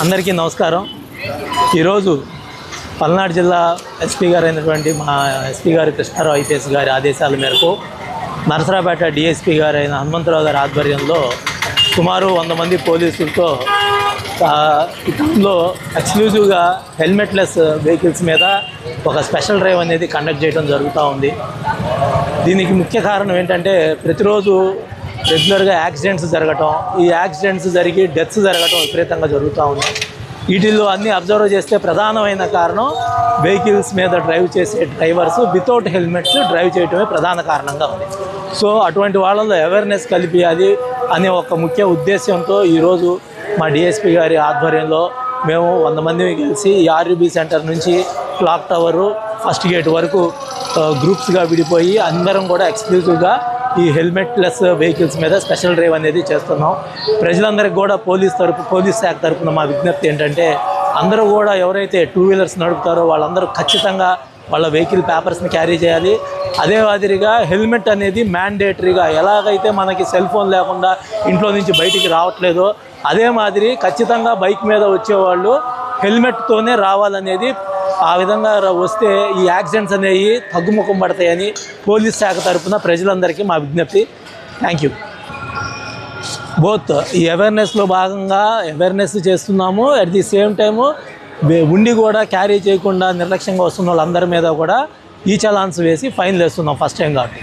అందరికీ నమస్కారం. ఈరోజు పల్నాడు జిల్లా ఎస్పీ గారు అయినటువంటి మా ఎస్పీ గారు కృష్ణారావు ఐపీఎస్ గారి ఆదేశాల మేరకు నరసరాపేట డిఎస్పీ గారు అయిన హనుమంతరావు గారి ఆధ్వర్యంలో సుమారు 100 మంది పోలీసులతో ఈ టౌన్లో ఎక్స్క్లూజివ్గా హెల్మెట్లెస్ వెహికల్స్ మీద ఒక స్పెషల్ డ్రైవ్ అనేది కండక్ట్ చేయడం జరుగుతూ ఉంది. దీనికి ముఖ్య కారణం ఏంటంటే ప్రతిరోజు రెగ్యులర్గా యాక్సిడెంట్స్ జరగటం, ఈ యాక్సిడెంట్స్ జరిగి డెత్స్ జరగటం విపరీతంగా జరుగుతూ ఉన్నాయి. వీటిల్లో అన్నీ అబ్జర్వ్ చేస్తే ప్రధానమైన కారణం వెహికల్స్ మీద డ్రైవ్ చేసే డ్రైవర్స్ వితౌట్ హెల్మెట్స్ డ్రైవ్ చేయటమే ప్రధాన కారణంగా ఉంది. సో అటువంటి వాళ్ళలో అవేర్నెస్ కలిపియాలి అనే ఒక ముఖ్య ఉద్దేశంతో ఈరోజు మా డిఎస్పీ గారి ఆధ్వర్యంలో మేము 100 మంది కలిసి ఈ ఆర్యూబీ సెంటర్ నుంచి క్లాక్ టవరు ఫస్ట్ గేట్ వరకు గ్రూప్స్గా విడిపోయి అందరం కూడా ఎక్స్క్లూజివ్గా ఈ హెల్మెట్లెస్ వెహికల్స్ మీద స్పెషల్ డ్రైవ్ అనేది చేస్తున్నాం. ప్రజలందరికీ కూడా పోలీస్ శాఖ తరఫున మా విజ్ఞప్తి ఏంటంటే అందరూ కూడా ఎవరైతే 2 వీలర్స్ నడుపుతారో వాళ్ళందరూ ఖచ్చితంగా వాళ్ళ వెహికల్ పేపర్స్ని క్యారీ చేయాలి. అదే మాదిరిగా హెల్మెట్ అనేది మ్యాండేటరీగా, ఎలాగైతే మనకి సెల్ ఫోన్ లేకుండా ఇంట్లో నుంచి బయటికి రావట్లేదో అదే మాదిరి ఖచ్చితంగా బైక్ మీద వచ్చేవాళ్ళు హెల్మెట్తోనే రావాలనేది, ఆ విధంగా వస్తే ఈ యాక్సిడెంట్స్ అనేవి తగ్గుముఖం పడతాయని పోలీస్ శాఖ తరఫున ప్రజలందరికీ మా విజ్ఞప్తి. Thank you. బోత్ ఈ అవేర్నెస్లో భాగంగా అవేర్నెస్ చేస్తున్నాము, అట్ ది సేమ్ టైము ఉండి కూడా క్యారీ చేయకుండా నిర్లక్ష్యంగా వస్తున్న వాళ్ళందరి మీద కూడా ఈ చలాన్స్ వేసి ఫైన్లు వేస్తున్నాం ఫస్ట్ టైం కాబట్టి.